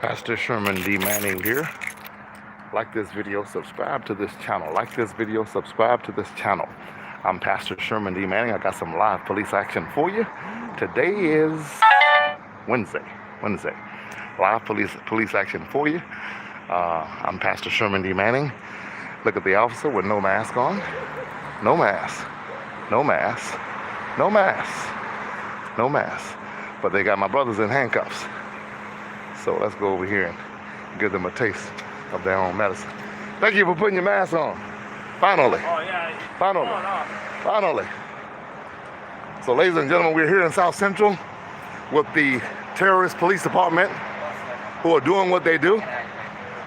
Pastor Sherman D.Manning here. Like this video, subscribe to this channel. Like this video, subscribe to this channel. I'm Pastor Sherman D.Manning. I got some live police action for you. Today is Wednesday. Live police action for you. I'm Pastor Sherman D.Manning. Look at the officer with no mask on. No mask. No mask. No mask. No mask. But they got my brothers in handcuffs. So let's go over here and give them a taste of their own medicine. Thank you for putting your mask on. Finally. Oh, yeah. Finally. So ladies and gentlemen, we're here in South Central with the terrorist police department who are doing what they do,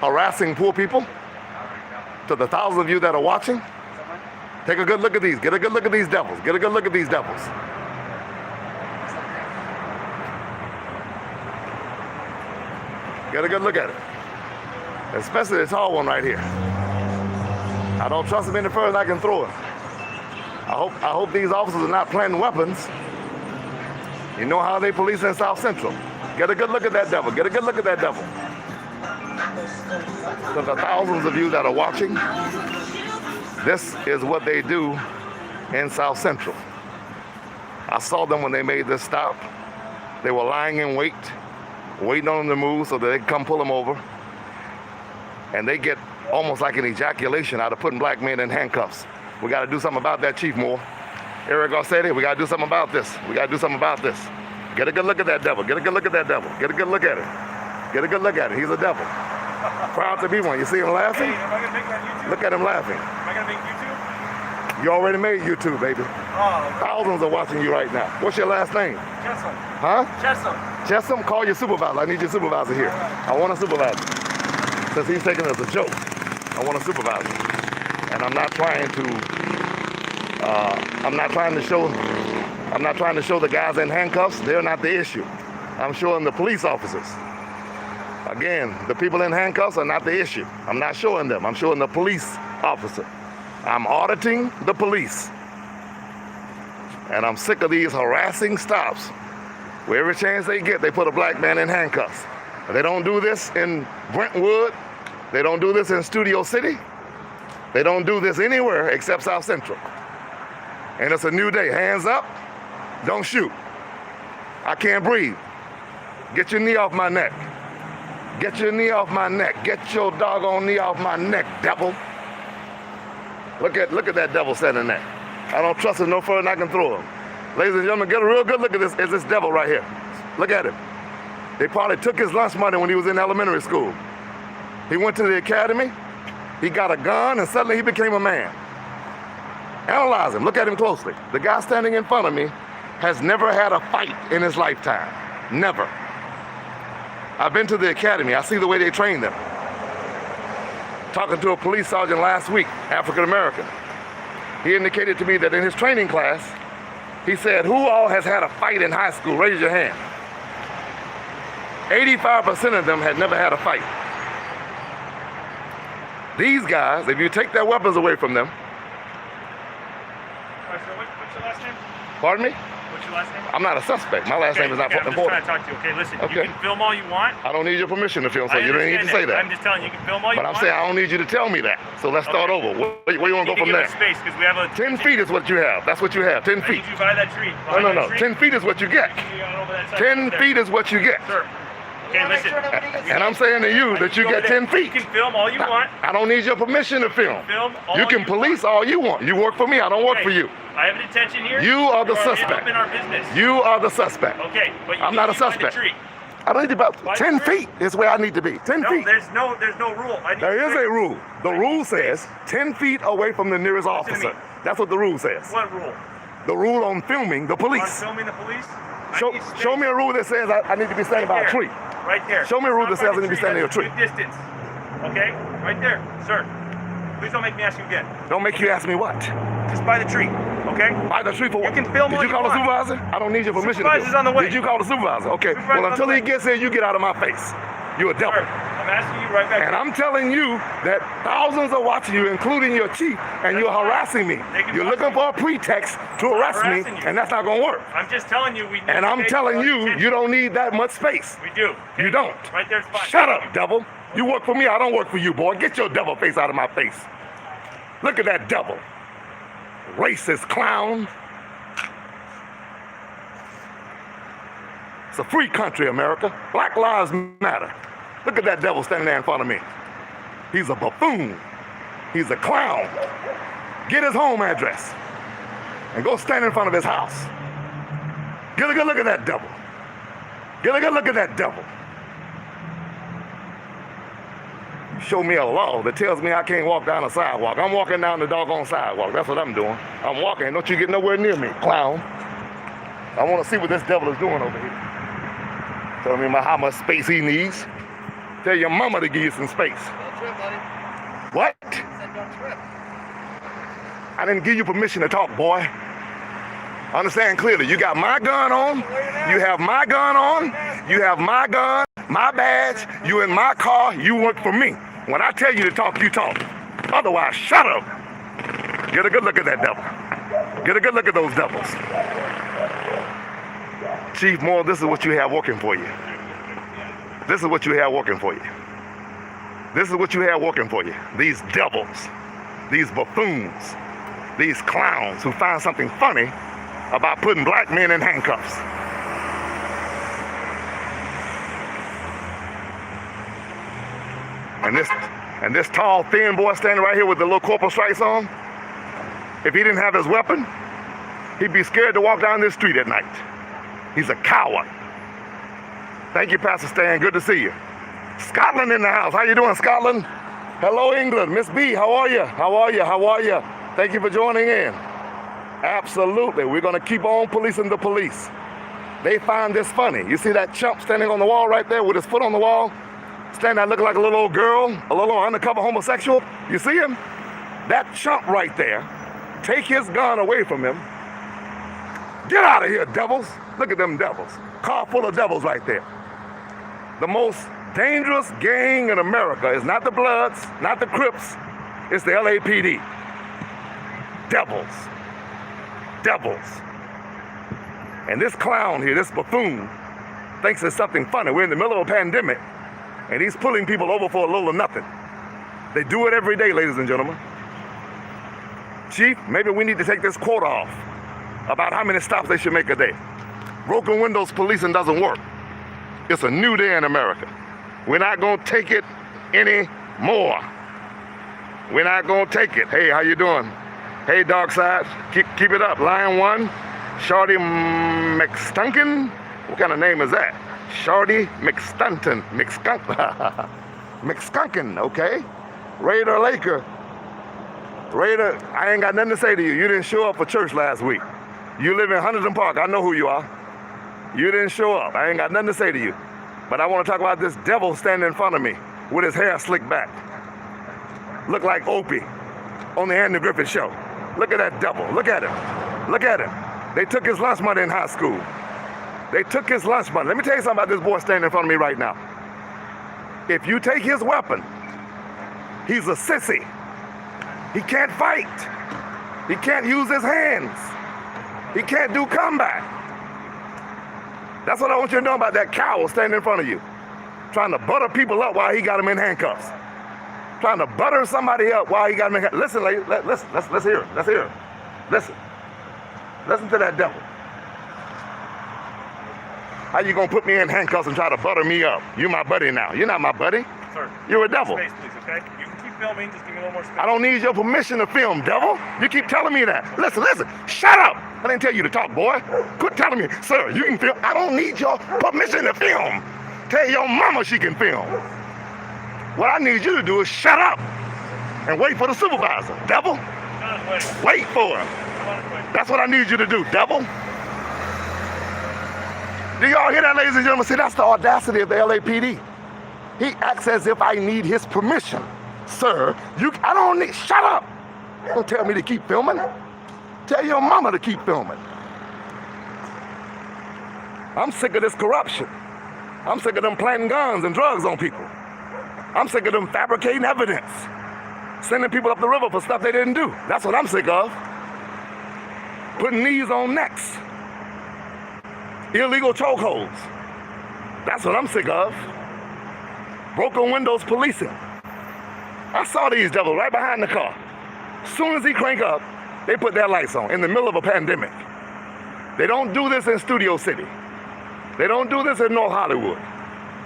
harassing poor people. To the thousands of you that are watching, take a good look at these. Get a good look at these devils. Get a good look at these devils. Get a good look at it. Especially the tall one right here. I don't trust him any further than I can throw him. I hope these officers are not planting weapons. You know how they police in South Central. Get a good look at that devil. Get a good look at that devil. To the thousands of you that are watching, this is what they do in South Central. I saw them when they made this stop. They were lying in wait, waiting on them to move so that they can come pull them over. And they get almost like an ejaculation out of putting black men in handcuffs. We got to do something about that, Chief Moore. Eric Garcetti, we got to do something about this. We got to do something about this. Get a good look at that devil. Get a good look at that devil. Get a good look at it. Get a good look at it. He's a devil. Proud to be one. You see him laughing? Hey, am I going to make that YouTube? Look at him laughing. Am I going to make YouTube? You already made YouTube, baby. Oh, Thousands are watching you right now. What's your last name? Chessum. Huh? Chessum. Chessum, call your supervisor. I need your supervisor here. I want a supervisor. Since he's taking it as a joke, I want a supervisor. And I'm not trying to show the guys in handcuffs. They're not the issue. I'm showing the police officers. Again, the people in handcuffs are not the issue. I'm not showing them. I'm showing the police officer. I'm auditing the police. And I'm sick of these harassing stops. Where every chance they get, they put a black man in handcuffs. They don't do this in Brentwood. They don't do this in Studio City. They don't do this anywhere except South Central. And it's a new day. Hands up. Don't shoot. I can't breathe. Get your knee off my neck. Get your knee off my neck. Get your doggone knee off my neck, devil. Look at that devil standing there. I don't trust him no further than I can throw him. Ladies and gentlemen, get a real good look at this devil right here. Look at him. They probably took his lunch money when he was in elementary school. He went to the academy, he got a gun, and suddenly he became a man. Analyze him, look at him closely. The guy standing in front of me has never had a fight in his lifetime. Never. I've been to the academy, I see the way they train them. Talking to a police sergeant last week, African American. He indicated to me that in his training class, he said, who all has had a fight in high school? Raise your hand. 85% of them had never had a fight. These guys, if you take their weapons away from them. All right, so what's your last name? Pardon me? What's your last name? I'm not a suspect. My last name is not I'm just important. trying to talk to you. Okay, listen, Okay. you can film all you want. I don't need your permission to film, so you don't need to say that. I'm just telling you, you can film all you But want. I'm saying I don't need you to tell me that. So let's start over. Where you want to go from there? Space, because we have a 10 feet is what you have. That's what you have. 10 feet. I need you by that tree. No. 10 feet is what you get. 10 feet is what you get. Sir. Okay, listen. And I'm saying to you that you get 10 feet. You can film all you want. I don't need your permission to film. You can police all you want. You work for me. I don't work for you. I have a detention here. You are the suspect. In our business. You are the suspect. Okay, but I'm not a suspect. I don't need about 10 feet is where I need to be. 10 feet. There's no rule. There is a rule. The rule says 10 feet away from the nearest officer. That's what the rule says. What rule? The rule on filming the police. On filming the police? Show me a rule that says I need to be standing by a tree. Right there. Show me a rule that says I need to be standing near a tree. Distance. Okay? Right there. Sir. Please don't make me ask you again. Don't make you ask me what? Just by the tree. Okay? By the tree for what? You can film Did you call the supervisor? I don't need your permission to film. Supervisor's on the way. Did you call the supervisor? Okay. Well, until he gets here, you get out of my face. You're a devil. Sir, I'm asking you right back. And I'm telling you that thousands are watching you, including your chief, and you're harassing me. You're looking for a pretext to arrest me, and that's not going to work. I'm just telling you we need. And I'm telling you, you don't need that much space. We do. Okay? You don't. Right there's fine. Shut up, devil. You work for me, I don't work for you, boy. Get your devil face out of my face. Look at that devil. Racist clown. It's a free country, America. Black lives matter. Look at that devil standing there in front of me. He's a buffoon. He's a clown. Get his home address and go stand in front of his house. Get a good look at that devil. Get a good look at that devil. You show me a law that tells me I can't walk down a sidewalk. I'm walking down the doggone sidewalk. That's what I'm doing. I'm walking. Don't you get nowhere near me, clown. I want to see what this devil is doing over here. Tell me how much space he needs. Tell your mama to give you some space. Don't trip, buddy. What? I said don't trip. I didn't give you permission to talk, boy. Understand clearly. You got my gun on. You have my gun on. You have my gun, my badge. You in my car. You work for me. When I tell you to talk, you talk. Otherwise, shut up. Get a good look at that devil. Get a good look at those devils. Chief Moore, this is what you have working for you. This is what you have working for you. This is what you have working for you. These devils, these buffoons, these clowns who find something funny about putting black men in handcuffs. And this tall, thin boy standing right here with the little corporal stripes on, if he didn't have his weapon, he'd be scared to walk down this street at night. He's a coward. Thank you, Pastor Stan. Good to see you. Scotland in the house. How you doing, Scotland? Hello, England. Miss B, how are you? How are you? How are you? Thank you for joining in. Absolutely. We're going to keep on policing the police. They find this funny. You see that chump standing on the wall right there with his foot on the wall? Standing there looking like a little old girl, a little undercover homosexual. You see him? That chump right there. Take his gun away from him. Get out of here, devils. Look at them devils. Car full of devils right there. The most dangerous gang in America is not the Bloods, not the Crips. It's the LAPD. Devils. Devils. And this clown here, this buffoon, thinks it's something funny. We're in the middle of a pandemic, and he's pulling people over for a little or nothing. They do it every day, ladies and gentlemen. Chief, maybe we need to take this quota off about how many stops they should make a day. Broken windows policing doesn't work. It's a new day in America. We're not going to take it anymore. We're not going to take it. Hey, how you doing? Hey, Dark Side, keep it up. Lion 1, Shorty McStunkin. What kind of name is that? Shorty McStunton. McSkunkin, okay. Raider Laker. Raider, I ain't got nothing to say to you. You didn't show up for church last week. You live in Huntington Park. I know who you are. You didn't show up. I ain't got nothing to say to you. But I want to talk about this devil standing in front of me with his hair slicked back. Look like Opie on the Andy Griffith Show. Look at that devil. Look at him. Look at him. They took his lunch money in high school. They took his lunch money. Let me tell you something about this boy standing in front of me right now. If you take his weapon, he's a sissy. He can't fight. He can't use his hands. He can't do combat. That's what I want you to know about that coward standing in front of you. Trying to butter people up while he got them in handcuffs. Trying to butter somebody up while he got them in handcuffs. Listen, ladies, let's hear it. Let's hear it. Listen. Listen to that devil. How you gonna put me in handcuffs and try to butter me up? You my buddy now. You're not my buddy. Sir, you're a devil. Space, please, okay? You can keep filming, just give me a little more space. I don't need your permission to film, devil. You keep telling me that. Listen. Shut up. I didn't tell you to talk, boy. Quit telling me, sir, you can film. I don't need your permission to film. Tell your mama she can film. What I need you to do is shut up and wait for the supervisor, devil. Wait for him. That's what I need you to do, devil. Do y'all hear that, ladies and gentlemen? See, that's the audacity of the LAPD. He acts as if I need his permission. Sir, I don't need, shut up. Don't tell me to keep filming. Tell your mama to keep filming. I'm sick of this corruption. I'm sick of them planting guns and drugs on people. I'm sick of them fabricating evidence, sending people up the river for stuff they didn't do. That's what I'm sick of. Putting knees on necks. Illegal chokeholds. That's what I'm sick of. Broken windows policing. I saw these devils right behind the car. As soon as he crank up, they put their lights on in the middle of a pandemic. They don't do this in Studio City. They don't do this in North Hollywood.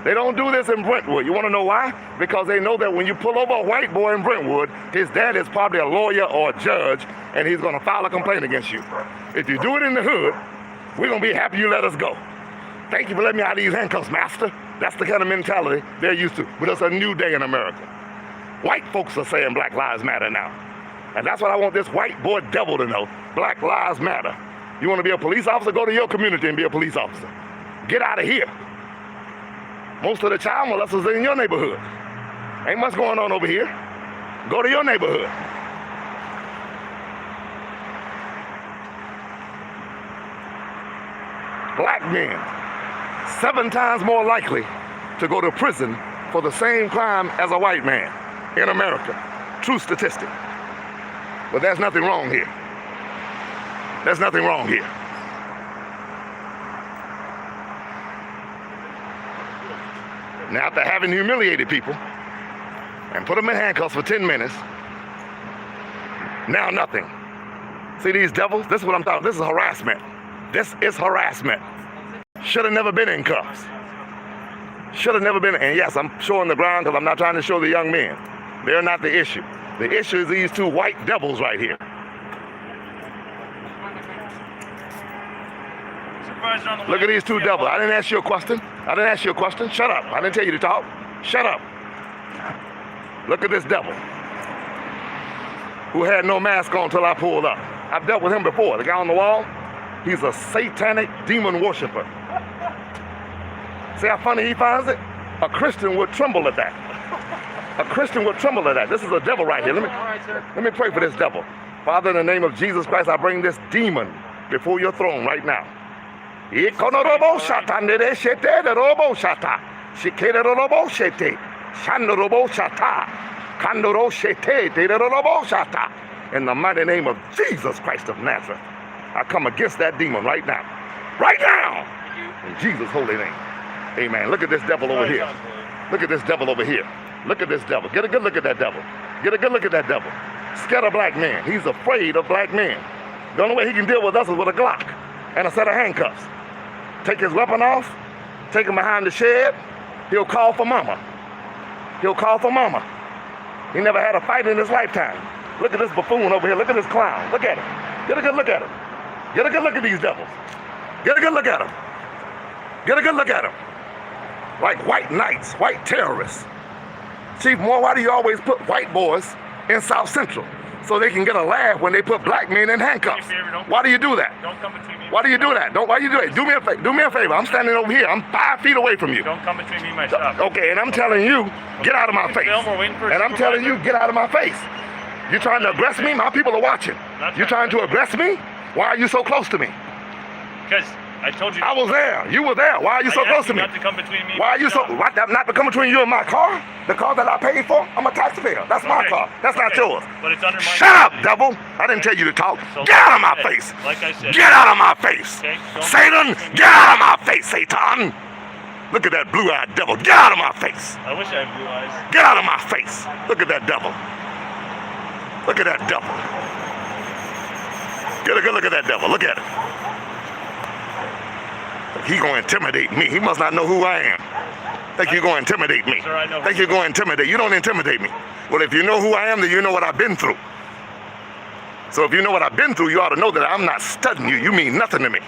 They don't do this in Brentwood. You want to know why? Because they know that when you pull over a white boy in Brentwood, his dad is probably a lawyer or a judge, and he's going to file a complaint against you. If you do it in the hood, we're going to be happy you let us go. Thank you for letting me out of these handcuffs, master. That's the kind of mentality they're used to. But it's a new day in America. White folks are saying Black Lives Matter now. And that's what I want this white boy devil to know. Black Lives Matter. You want to be a police officer? Go to your community and be a police officer. Get out of here. Most of the child molesters are in your neighborhood. Ain't much going on over here. Go to your neighborhood. Black men, 7 times more likely to go to prison for the same crime as a white man in America. True statistic. But there's nothing wrong here. There's nothing wrong here. Now, after having humiliated people and put them in handcuffs for 10 minutes, now nothing. See these devils? This is what I'm talking about. This is harassment. This is harassment. Should have never been in cuffs. Should have never been. And yes, I'm showing the ground because I'm not trying to show the young men. They're not the issue. The issue is these 2 white devils right here. Look at these 2 devils. I didn't ask you a question. I didn't ask you a question. Shut up. I didn't tell you to talk. Shut up. Look at this devil who had no mask on until I pulled up. I've dealt with him before. The guy on the wall, he's a satanic demon worshiper. See how funny he finds it? A Christian would tremble at that. A Christian would tremble at that. This is a devil right here. Let me pray for this devil. Father, in the name of Jesus Christ, I bring this demon before your throne right now. Look at In the mighty name of Jesus Christ of Nazareth, I come against that demon right now. Right now! In Jesus' holy name. Amen. Look at this devil over here. Look at this devil over here. Look at this devil. Get a good look at that devil. Get a good look at that devil. Scared of black men. He's afraid of black men. The only way he can deal with us is with a Glock and a set of handcuffs. Take his weapon off, take him behind the shed, he'll call for mama. He'll call for mama. He never had a fight in his lifetime. Look at this buffoon over here. Look at this clown. Look at him. Get a good look at him. Get a good look at these devils. Get a good look at him. Get a good look at him. Like white knights, white terrorists. Chief Moore, why do you always put white boys in South Central? So they can get a laugh when they put black men in handcuffs. Why do you do that? Don't come between me. Why do you do that? Why do you do that? Do me a favor. Do me a favor. I'm standing over here. I'm 5 feet away from you. Don't come between me and my stuff. Okay, and I'm telling you, get out of my face. And I'm telling you, get out of my face. You're trying to aggress me? My people are watching. You're trying to aggress me? Why are you so close to me? Because I told you. I was there. You were there. Why are you so close to me? Not to come between me. Why are you so? What? Not to come between you and my car? The car that I paid for? I'm a taxpayer. That's my car. That's not yours. But it's under my. Shut up, devil! I didn't tell you to talk. So get out of my face. Like I said. Get out of my face. Okay, Satan, get out of my face, Satan! Look at that blue-eyed devil. Get out of my face. I wish I had blue eyes. Get out of my face. Look at that devil. Look at that devil. Get a good look at that devil. Look at it. He gonna intimidate me. He must not know who I am. Think you're gonna intimidate me. Sir, I know. Think you're gonna intimidate. You don't intimidate me. Well, if you know who I am, then you know what I've been through. So if you know what I've been through, you ought to know that I'm not studying you. You mean nothing to me.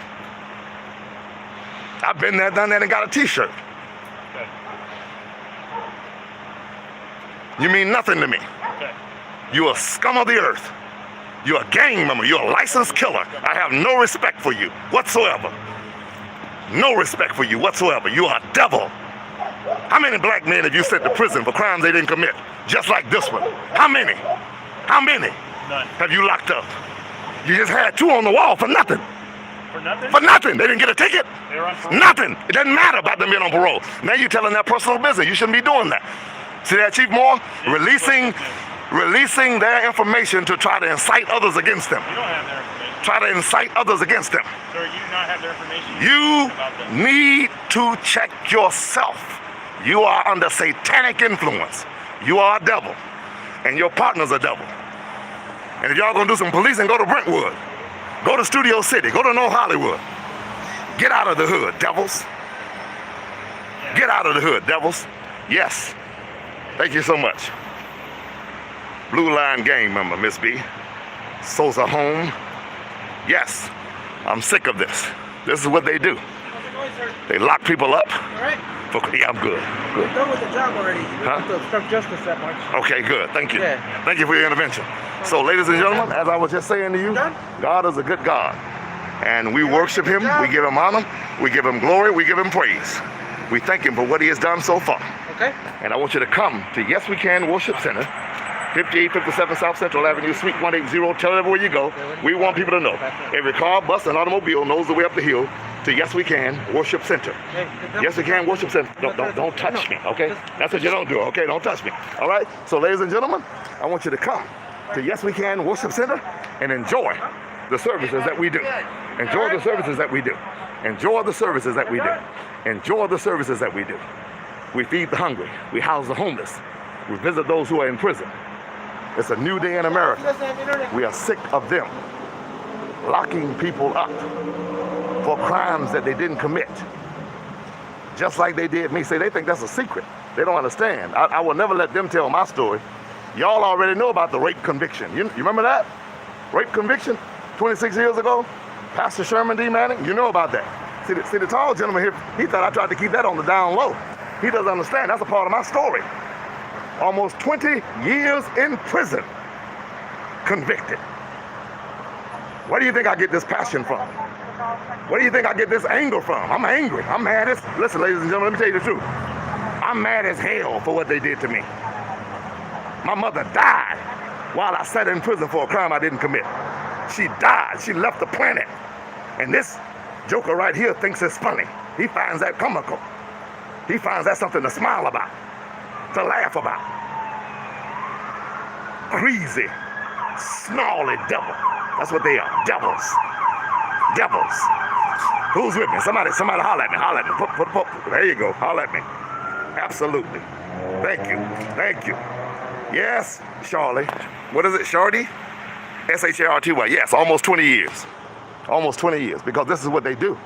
I've been there, done that, and got a t-shirt. Okay. You mean nothing to me. Okay. You're a scum of the earth. You're a gang member. You're a licensed killer. I have no respect for you whatsoever. No respect for you whatsoever. You are a devil. How many black men have you sent to prison for crimes they didn't commit? Just like this one. How many? How many None. have you locked up? You just had 2 on the wall for nothing. For nothing? For nothing. They didn't get a ticket. They were on parole. Nothing. It doesn't matter about them being on parole. Now you're telling their personal business. You shouldn't be doing that. See that, Chief Moore? Releasing their information to try to incite others against them. You don't have their information. Try to incite others against them. Sir, you do not have their information. You about them. need to check yourself. You are under satanic influence. You are a devil. And your partner's a devil. And if y'all gonna do some policing, go to Brentwood. Go to Studio City. Go to North Hollywood. Get out of the hood, devils. Get out of the hood, devils. Yes. Thank you so much. Blue Line gang member, Miss B. Sosa home. Yes. I'm sick of this. This is what they do. How's it going, sir? They lock people up. All right. Yeah, I'm good. We're done with the job already. You Huh? don't have to obstruct justice that much. Okay, good. Thank you. Yeah. Thank you for your intervention. So, ladies and gentlemen, as I was just saying to you, Done? God is a good God. And we worship him. We give him honor. We give him glory. We give him praise. We thank him for what he has done so far. Okay. And I want you to come to Yes We Can Worship Center, 5857 South Central Avenue, Suite 180. Tell everywhere you go. We want people to know. Every car, bus, and automobile knows the way up the hill to Yes We Can Worship Center. Yes We Can Worship Center. Don't touch me, okay? That's what you don't do, okay? Don't touch me. All right? So, ladies and gentlemen, I want you to come to Yes We Can Worship Center and enjoy the services that we do. Enjoy the services that we do. Enjoy the services that we do. Enjoy the services that we do. We feed the hungry. We house the homeless. We visit those who are in prison. It's a new day in America. We are sick of them locking people up for crimes that they didn't commit. Just like they did me. Say they think that's a secret. They don't understand. I will never let them tell my story. Y'all already know about the rape conviction. You remember that? Rape conviction 26 years ago? Pastor Sherman D.Manning, you know about that. See the tall gentleman here, he thought I tried to keep that on the down low. He doesn't understand. That's a part of my story. Almost 20 years in prison, convicted. Where do you think I get this passion from? Where do you think I get this anger from? I'm angry. I'm mad as, listen, ladies and gentlemen, let me tell you the truth. I'm mad as hell for what they did to me. My mother died while I sat in prison for a crime I didn't commit. She died. She left the planet. And this joker right here thinks it's funny. He finds that comical. He finds that something to smile about, to laugh about. Crazy, snarly devil. That's what they are, devils. Devils. Who's with me? Somebody holler at me, holler at me. There you go, holler at me. Absolutely. Thank you, thank you. Yes, Charlie. What is it, Shardy? S-H-A-R-T-Y, yes, almost 20 years. Almost 20 years, because this is what they do.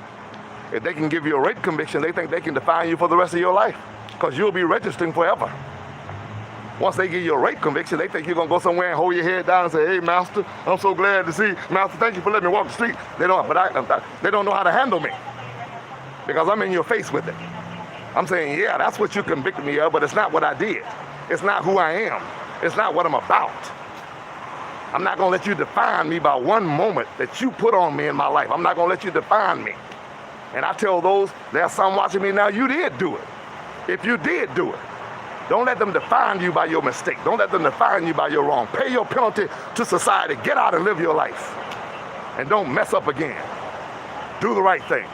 If they can give you a rape conviction, they think they can define you for the rest of your life, because you'll be registering forever. Once they give you a rape conviction, they think you're going to go somewhere and hold your head down and say, hey, master, I'm so glad to see you. Master, thank you for letting me walk the street. They don't know how to handle me, because I'm in your face with it. I'm saying, yeah, that's what you convicted me of, but it's not what I did. It's not who I am. It's not what I'm about. I'm not going to let you define me by one moment that you put on me in my life. I'm not going to let you define me. And I tell those, there's some watching me now, you did do it. If you did do it, don't let them define you by your mistake. Don't let them define you by your wrong. Pay your penalty to society. Get out and live your life. And don't mess up again. Do the right thing.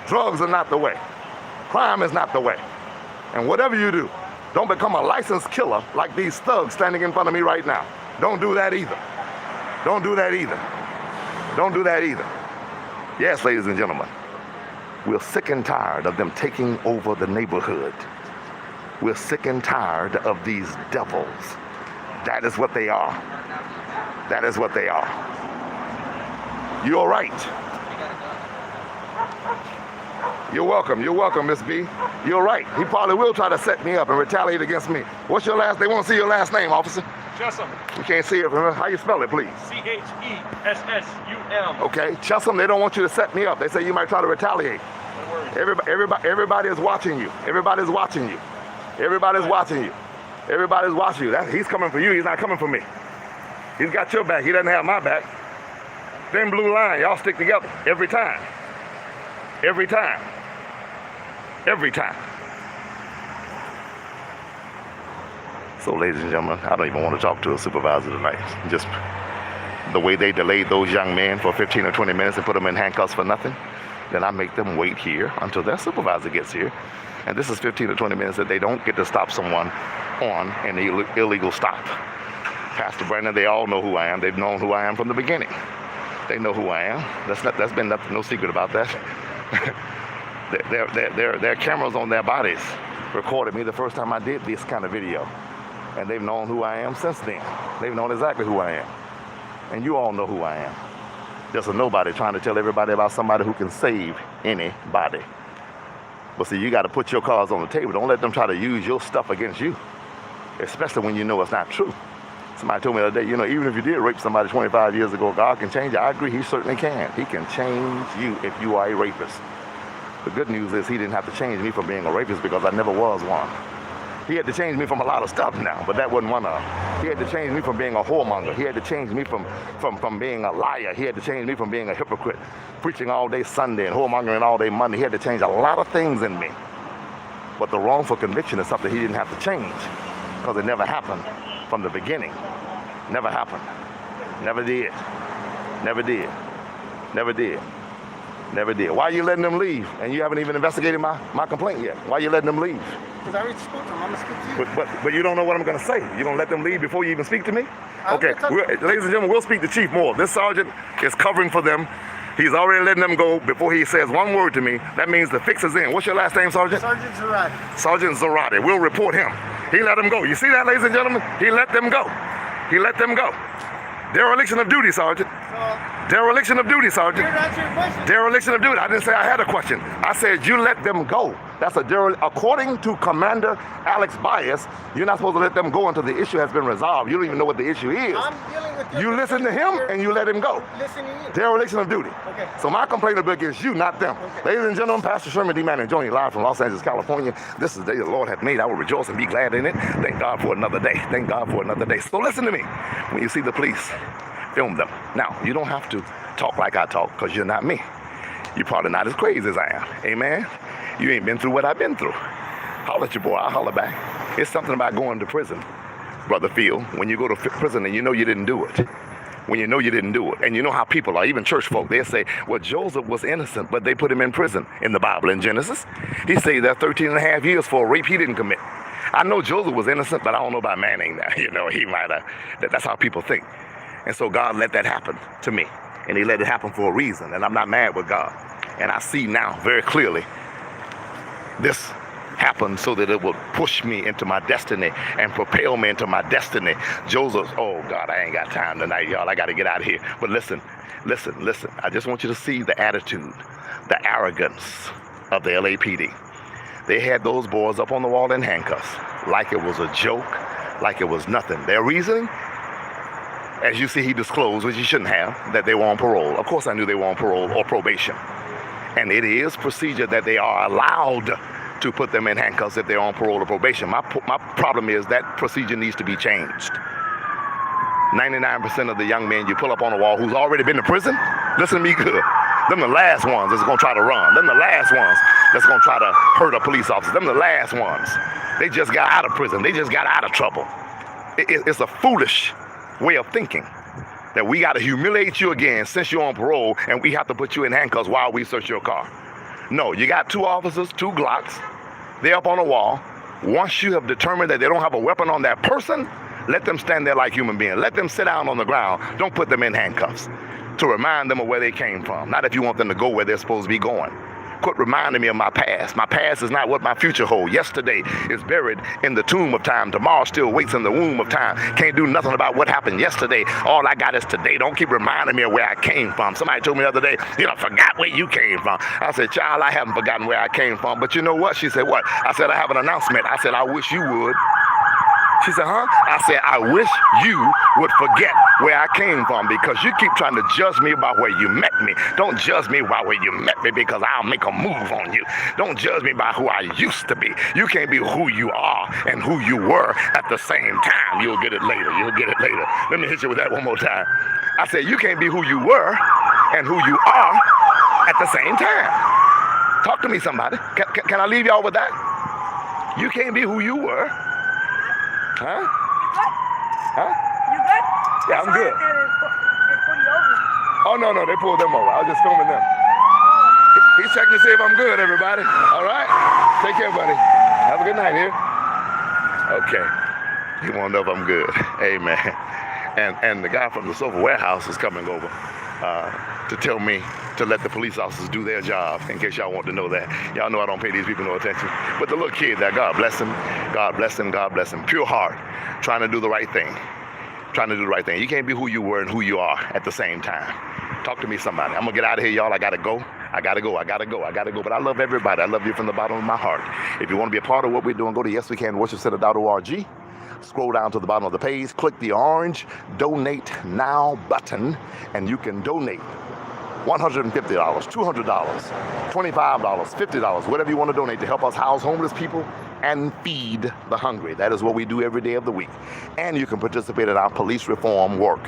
Drugs are not the way. Crime is not the way. And whatever you do, don't become a licensed killer like these thugs standing in front of me right now. Don't do that either. Don't do that either. Don't do that either. Yes, ladies and gentlemen, we're sick and tired of them taking over the neighborhood. We're sick and tired of these devils. That is what they are. That is what they are. You're right. You're welcome, Miss B. You're right. He probably will try to set me up and retaliate against me. What's your last? They want to see your last name, officer. Chessum. We can't see it from here. How you spell it, please? C-H-E-S-S-U-M. Okay, Chessum, they don't want you to set me up. They say you might try to retaliate. Everybody is watching you. Everybody's watching you. Everybody's watching you. Everybody's watching you. He's coming for you. He's not coming for me. He's got your back. He doesn't have my back. Thin blue line. Y'all stick together every time. Every time. Every time. So, ladies and gentlemen, I don't even want to talk to a supervisor tonight. Just the way they delayed those young men for 15 or 20 minutes and put them in handcuffs for nothing, then I make them wait here until their supervisor gets here. And this is 15 or 20 minutes that they don't get to stop someone on an illegal stop. Pastor Brandon, they all know who I am. They've known who I am from the beginning. They know who I am. That's been no secret about that. Their cameras on their bodies recorded me the first time I did this kind of video. And they've known who I am since then. They've known exactly who I am. And you all know who I am. Just a nobody trying to tell everybody about somebody who can save anybody. But see, you got to put your cards on the table. Don't let them try to use your stuff against you, especially when you know it's not true. Somebody told me the other day, even if you did rape somebody 25 years ago, God can change you. I agree, he certainly can. He can change you if you are a rapist. The good news is he didn't have to change me from being a rapist because I never was one. He had to change me from a lot of stuff now, but that wasn't one of them. He had to change me from being a whoremonger. He had to change me from being a liar. He had to change me from being a hypocrite, preaching all day Sunday and whoremongering all day Monday. He had to change a lot of things in me. But the wrongful conviction is something he didn't have to change because it never happened from the beginning. Never happened. Never did. Never did. Never did. Never did. Why are you letting them leave? And you haven't even investigated my complaint yet. Why are you letting them leave? Because I already spoke to them. I'm going to speak to you. But you don't know what I'm going to say. You're going to let them leave before you even speak to me? Okay. Ladies and gentlemen, we'll speak to Chief more. This sergeant is covering for them. He's already letting them go before he says one word to me. That means the fix is in. What's your last name, Sergeant? Sergeant Zarate. Sergeant Zarate. We'll report him. He let them go. You see that, ladies and gentlemen? He let them go. He let them go. Dereliction of duty, Sergeant. Dereliction of duty, Sergeant. You're not your question. Dereliction of duty. I didn't say I had a question. I said you let them go. That's a according to Commander Alex Bias, you're not supposed to let them go until the issue has been resolved. You don't even know what the issue is. I'm dealing with you listen to him and you let him go. Listen to you. Dereliction of duty. Okay. So my complaint will be against you, not them. Okay. Ladies and gentlemen, Pastor Sherman D.Manning joining live from Los Angeles, California. This is the day the Lord hath made. I will rejoice and be glad in it. Thank God for another day. Thank God for another day. So listen to me. When you see the police, film them. Now, you don't have to talk like I talk because you're not me. You're probably not as crazy as I am. Amen? You ain't been through what I've been through. Holler at your boy. I'll holler back. It's something about going to prison, Brother Phil. When you go to prison and you know you didn't do it. When you know you didn't do it. And you know how people are, even church folk, they'll say, well, Joseph was innocent, but they put him in prison in the Bible in Genesis. He stayed there 13 and a half years for a rape he didn't commit. I know Joseph was innocent, but I don't know about Manning now. He might have. That's how people think. And so God let that happen to me. And he let it happen for a reason. And I'm not mad with God. And I see now very clearly this happened so that it would push me into my destiny and propel me into my destiny. Joseph, oh God, I ain't got time tonight, y'all. I got to get out of here. But listen. I just want you to see the attitude, the arrogance of the LAPD. They had those boys up on the wall in handcuffs like it was a joke, like it was nothing. Their reasoning, as you see, he disclosed, which he shouldn't have, that they were on parole. Of course I knew they were on parole or probation. And it is procedure that they are allowed to put them in handcuffs if they're on parole or probation. My problem is that procedure needs to be changed. 99% of the young men you pull up on a wall who's already been to prison, listen to me good. Them the last ones that's gonna try to run. Them the last ones that's gonna try to hurt a police officer. Them the last ones. They just got out of prison. They just got out of trouble. It's a foolish way of thinking that we got to humiliate you again since you're on parole and we have to put you in handcuffs while we search your car. No, you got 2 officers, 2 Glocks. They're up on a wall. Once you have determined that they don't have a weapon on that person, let them stand there like human beings. Let them sit down on the ground. Don't put them in handcuffs to remind them of where they came from. Not if you want them to go where they're supposed to be going. Quit reminding me of my past. My past is not what my future holds. Yesterday is buried in the tomb of time. Tomorrow still waits in the womb of time. Can't do nothing about what happened yesterday. All I got is today. Don't keep reminding me of where I came from. Somebody told me the other day, forgot where you came from. I said, child, I haven't forgotten where I came from. But you know what? She said, what? I said, I have an announcement. I said, I wish you would. She said, huh? I said, I wish you would forget where I came from because you keep trying to judge me by where you met me. Don't judge me by where you met me because I'll make a move on you. Don't judge me by who I used to be. You can't be who you are and who you were at the same time. You'll get it later. You'll get it later. Let me hit you with that one more time. I said, you can't be who you were and who you are at the same time. Talk to me, somebody. Can I leave y'all with that? You can't be who you were. Huh? You good? Huh? You good? Yeah, I'm good. over. Oh, no, they pulled them over. I was just filming them. He's checking to see if I'm good, everybody. All right? Take care, buddy. Have a good night here. Okay. He won't know if I'm good. Amen. And the guy from the sofa warehouse is coming over to tell me to let the police officers do their job, in case y'all want to know that. Y'all know I don't pay these people no attention. But the little kid there, God bless him. God bless him. God bless him. Pure heart. Trying to do the right thing. Trying to do the right thing. You can't be who you were and who you are at the same time. Talk to me, somebody. I'm going to get out of here, y'all. I got to go. But I love everybody. I love you from the bottom of my heart. If you want to be a part of what we're doing, go to yeswecanworshipcenter.org. Scroll down to the bottom of the page. Click the orange Donate Now button, and you can donate $150, $200, $25, $50, whatever you want to donate to help us house homeless people and feed the hungry. That is what we do every day of the week. And you can participate in our police reform work.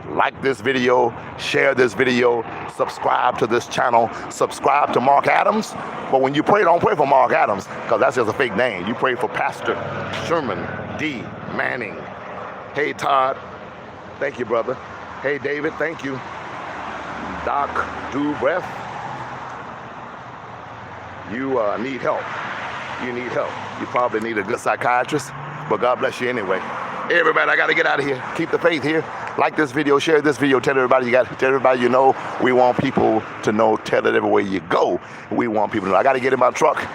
Like this video, share this video, subscribe to this channel, subscribe to Mark Adams. But when you pray, don't pray for Mark Adams, because that's just a fake name. You pray for Pastor Sherman D.Manning. Hey, Todd. Thank you, brother. Hey, David. Thank you. Doc Dubreath. You need help. You need help. You probably need a good psychiatrist, but God bless you anyway. Hey, everybody, I got to get out of here. Keep the faith here. Like this video, share this video, tell everybody you know. We want people to know, tell it everywhere you go. We want people to know. I got to get in my truck,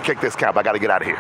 kick this camp. I got to get out of here.